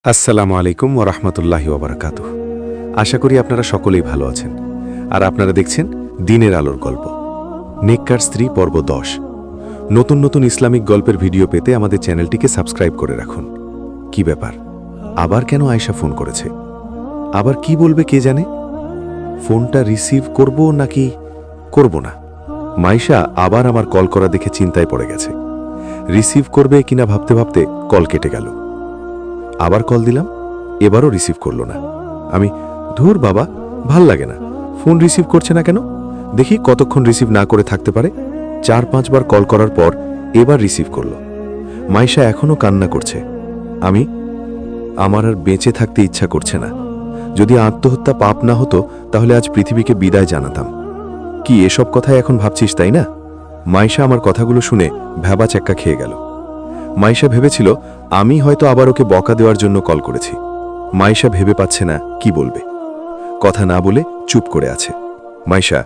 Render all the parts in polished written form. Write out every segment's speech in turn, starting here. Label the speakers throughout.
Speaker 1: আসসালামু আলাইকুম ওয়া রাহমাতুল্লাহি ওয়া বারাকাতুহু। আশা করি আপনারা সকলেই ভালো আছেন। আর আপনারা দেখছেন দিনের আলোর গল্প, নেককার স্ত্রী পর্ব 10। নতুন নতুন ইসলামিক গল্পের ভিডিও পেতে আমাদের চ্যানেলটিকে সাবস্ক্রাইব করে রাখুন। কি ব্যাপার, আবার কেন আয়েশা ফোন করেছে? আবার কি বলবে কে জানে? ফোনটা রিসিভ করব নাকি করব না? মাইশা আবার আমার কল করা দেখে চিন্তায় পড়ে গেছে। রিসিভ করবে কিনা ভাবতে ভাবতে কল কেটে গেল। আবার কল দিলাম, এবারও রিসিভ করলো না। আমি ধুর বাবা, ভাল লাগে না, ফোন রিসিভ করছে না কেন, দেখি কতক্ষণ রিসিভ না করে থাকতে পারে। 4-5 বার কল করার পর এবার রিসিভ করলো। মাইশা এখনো কান্না করছে। আমার আর বেঁচে থাকতে ইচ্ছা করছে না। যদি আত্মহত্যা পাপ না হতো তাহলে আজ পৃথিবীকে বিদায় জানাতাম। কি এসব কথাই এখন ভাবছিস, তাই না? মাইশা আমার কথাগুলো শুনে ভ্যাবা চেক্কা খেয়ে গেল। মাইশা ভেবেছিল আমি হয়তো আবার ওকে বকা দেওয়ার জন্য কল করেছি। মাইশা ভেবে পাচ্ছে না কি বলবে, কথা না বলে চুপ করে আছে। মাইশা,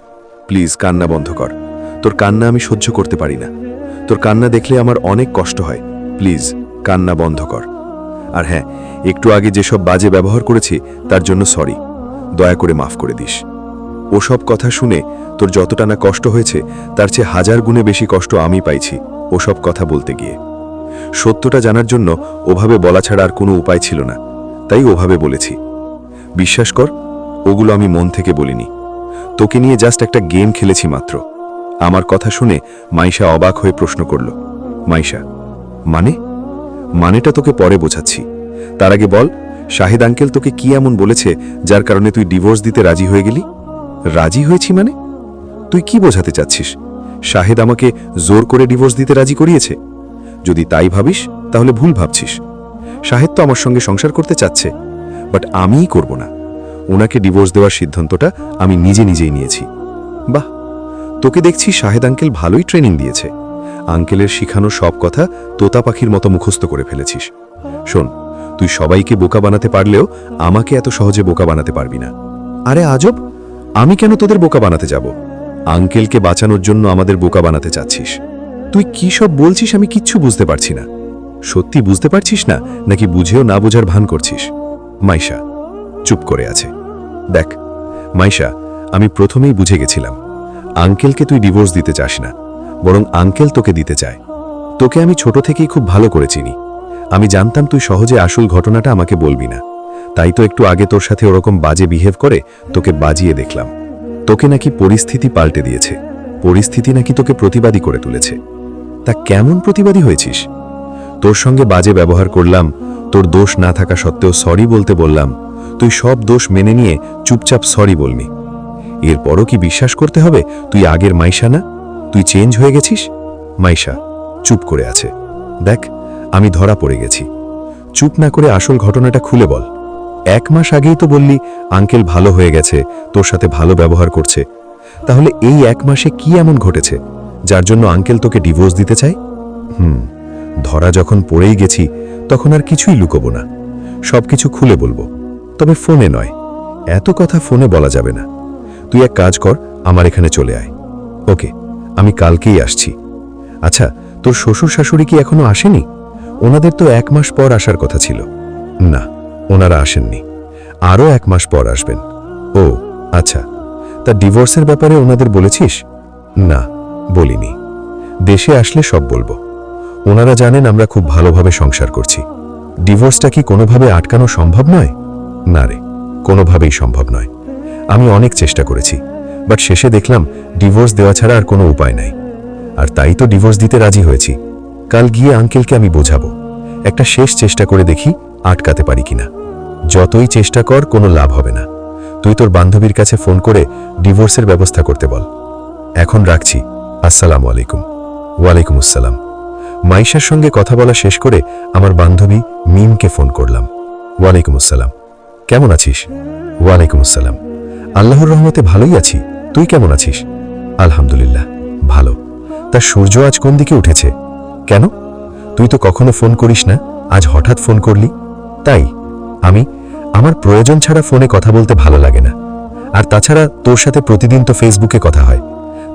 Speaker 1: প্লিজ কান্না বন্ধ কর। তোর কান্না আমি সহ্য করতে পারি না। তোর কান্না দেখলে আমার অনেক কষ্ট হয়। প্লিজ কান্না বন্ধ কর। আর হ্যাঁ, একটু আগে যেসব বাজে ব্যবহার করেছি তার জন্য সরি, দয়া করে মাফ করে দিস। ওসব কথা শুনে তোর যতটা না কষ্ট হয়েছে তার চেয়ে 1000 গুণে বেশি কষ্ট আমি পাইছি ওসব কথা বলতে গিয়ে। সত্যটা জানার জন্য ওভাবে বলা ছাড়া আর কোনো উপায় ছিল না, তাই ওভাবে বলেছি। বিশ্বাস কর, ওগুলো আমি মন থেকে বলিনি। তোকে নিয়ে জাস্ট একটা গেম খেলেছি মাত্র। আমার কথা শুনে মাইশা অবাক হয়ে প্রশ্ন করল, মাইশা মানেটা তোকে পরে বোঝাচ্ছি। তার আগে বল, শাহিদ আঙ্কেল তোকে কি এমন বলেছে যার কারণে তুই ডিভোর্স দিতে রাজি হয়ে গেলি? রাজি হয়েছি মানে? তুই কি বোঝাতে চাচ্ছিস? শাহিদ আমাকে জোর করে ডিভোর্স দিতে রাজি করিয়েছে? যদি তাই ভাবিস তাহলে ভুল ভাবছিস। শাহেদ তো আমার সঙ্গে সংসার করতে চাচ্ছে, বাট আমিই করব না। ওনাকে ডিভোর্স দেওয়ার সিদ্ধান্তটা আমি নিজেই নিয়েছি। বাহ, তোকে দেখছি শাহেদ আঙ্কেল ভালোই ট্রেনিং দিয়েছে। আঙ্কেলের শিখানো সব কথা তোতা পাখির মতো মুখস্থ করে ফেলেছিস। শোন, তুই সবাইকে বোকা বানাতে পারলেও আমাকে এত সহজে বোকা বানাতে পারবি না। আরে আজব, আমি কেন তোদের বোকা বানাতে যাব? আঙ্কেলকে বাঁচানোর জন্য আমাদের বোকা বানাতে চাচ্ছিস? তুই কি সব বলছিস আমি কিচ্ছু বুঝতে পারছি না। সত্যি বুঝতে পারছিস না নাকি বুঝেও না বোঝার ভান করছিস? মাইশা চুপ করে আছে। দেখ মাইশা, আমি প্রথমেই বুঝে গেছিলাম আঙ্কেলকে তুই ডিভোর্স দিতে চাস না, বরং আঙ্কেল তোকে দিতে চায়। তোকে আমি ছোট থেকেই খুব ভালো করে চিনি। আমি জানতাম তুই সহজে আসল ঘটনাটা আমাকে বলবি না, তাই তো একটু আগে তোর সাথে ওরকম বাজে বিহেভ করে তোকে বাজিয়ে দেখলাম। তোকে নাকি পরিস্থিতি পাল্টে দিয়েছে, পরিস্থিতি নাকি তোকে প্রতিবাদী করে তুলেছে। তা কেমন প্রতিবাদী হয়েছিস? তোর সঙ্গে বাজে ব্যবহার করলাম, তোর দোষ না থাকা সত্ত্বেও সরি বলতে বললাম, তুই সব দোষ মেনে নিয়ে চুপচাপ সরি বলনি। এরপরও কি বিশ্বাস করতে হবে তুই আগের মাইশা না? তুই চেঞ্জ হয়ে গেছিস? মাইশা চুপ করে আছে। দেখ, আমি ধরা পড়ে গেছি। চুপ না করে আসল ঘটনাটা খুলে বল। 1 মাস আগেই তো বললি আঙ্কেল ভালো হয়ে গেছে, তোর সাথে ভালো ব্যবহার করছে। তাহলে এই 1 মাসে কি এমন ঘটেছে যার জন্য আঙ্কেল তোকে ডিভোর্স দিতে চায়? ধরা যখন পড়েই গেছি তখন আর কিছুই লুকোবো না, সবকিছু খুলে বলবো। তবে ফোনে নয়, এত কথা ফোনে বলা যাবে না। তুই এক কাজ কর, আমার এখানে চলে আয়। ওকে, আমি কালকেই আসছি। আচ্ছা, তোর শ্বশুর শাশুড়ি কি এখনো আসেনি? ওনাদের তো 1 মাস পর আসার কথা ছিল। না, ওনারা আসেননি, আরও 1 মাস পর আসবেন। ও আচ্ছা, তা ডিভোর্সের ব্যাপারে ওনাদের বলেছিস? না, বলিনি। দেশে আসলে সব বলবো। ওনারা জানেন আমরা খুব ভালোভাবে সংসার করছি। ডিভোর্সটা কি কোনোভাবে আটকানো সম্ভব নয়? না রে, কোনোভাবেই সম্ভব নয়। আমি অনেক চেষ্টা করেছি, বাট শেষে দেখলাম ডিভোর্স দেওয়া ছাড়া আর কোনো উপায় নাই। আর তাই তো ডিভোর্স দিতে রাজি হয়েছি। কাল গিয়ে আঙ্কেলকে আমি বোঝাবো, একটা শেষ চেষ্টা করে দেখি আটকাতে পারি কিনা। যতই চেষ্টা কর কোনো লাভ হবে না। তুই তোর বান্ধবীর কাছে ফোন করে ডিভোর্সের ব্যবস্থা করতে বল। এখন রাখছি। আসসালামু আলাইকুম। ওয়ালাইকুম আসসালাম। মাইশার সঙ্গে কথা বলা শেষ করে আমার বান্ধবী মিমকে ফোন করলাম। ওয়ালাইকুম আসসালাম, কেমন আছিস? ওয়ালাইকুম আসসালাম, আল্লাহর রহমতে ভালোই আছি। তুই কেমন আছিস? আলহামদুলিল্লাহ ভালো। তা সূর্য আজ কোন দিকে উঠেছে? কেন, তুই তো কখনো ফোন করিস না, আজ হঠাৎ ফোন করলি? তাই আমার প্রয়োজন ছাড়া ফোনে কথা বলতে ভালো লাগে না। আর তাছাড়া তোর সাথে প্রতিদিন তো ফেসবুকে কথা হয়,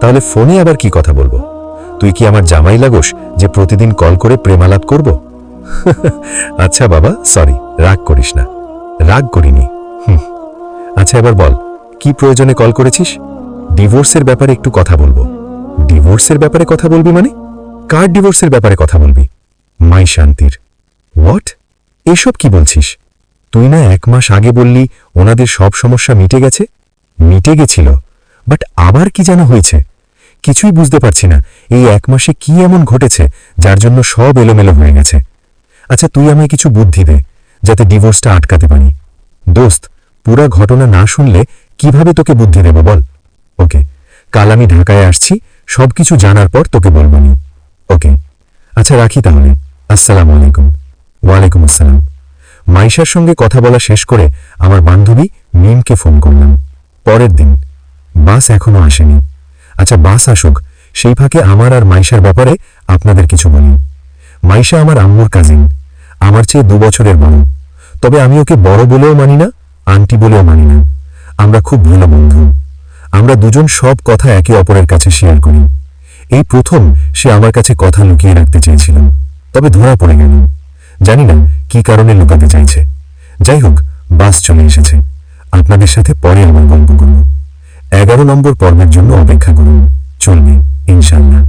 Speaker 1: তাহলে ফোনে আবার কি কথা বলবো? তুই কি আমার জামাই লাগোস যে প্রতিদিন কল করে প্রেমালাপ করব? আচ্ছা বাবা, সরি, রাগ করিস না। রাগ করিনি। আচ্ছা এবার বল, কি প্রয়োজনে কল করেছিস? ডিভোর্সের ব্যাপারে একটু কথা বলবো। ডিভোর্সের ব্যাপারে কথা বলবি মানে? কার ডিভোর্সের ব্যাপারে কথা বলবি? মাই শান্তির। হোয়াট? এসব কি বলছিস? তুই না 1 মাস আগে বললি ওনাদের সব সমস্যা মিটে গেছে। মিটে গেছিল, বাট আবার কি যেন হয়েছে। কিছুই বুঝতে পারছি না এই 1 মাসে কি এমন ঘটেছে যার জন্য সব এলোমেলো হয়ে গেছে। আচ্ছা তুই আমায় কিছু বুদ্ধি দে যাতে ডিভোর্সটা আটকাতে পারি। দোস্ত, পুরা ঘটনা না শুনলে কিভাবে তোকে বুদ্ধি দেব বল? ওকে, কাল আমি ঢাকায় আসছি, সবকিছু জানার পর তোকে বলবনি। ওকে, আচ্ছা রাখি তাহলে। আসসালামু আলাইকুম। ওয়ালাইকুম আসসালাম। মাইশার সঙ্গে কথা বলা শেষ করে আমার বান্ধবী মিমকে ফোন করলাম। পরের দিন। বাস এখনো আসেনি। আচ্ছা বাস আসুক, সেই ফাঁকে আমার আর মাইশার ব্যাপারে আপনাদের কিছু বলি। মাইশা আমার আম্মুর কাজিন, আমার চেয়ে 2 বছরের বড়। তবে আমি ওকে বড় বলেও মানি না, আন্টি বলেও মানি না। আমরা খুব ভালো বন্ধু। আমরা দুজন সব কথা একে অপরের কাছে শেয়ার করি। এই প্রথম সে আমার কাছে কথা লুকিয়ে রাখতে চেয়েছিল, তবে ধরা পড়ে গেল। জানি না কি কারণে লুকাতে চাইছে। যাই হোক, বাস চলে এসেছে। আপনাদের সাথে পরে আবার গল্প করব। 11 নম্বর পর্বের জন্য অপেক্ষা করুন। চলবে ইনশাল্লাহ।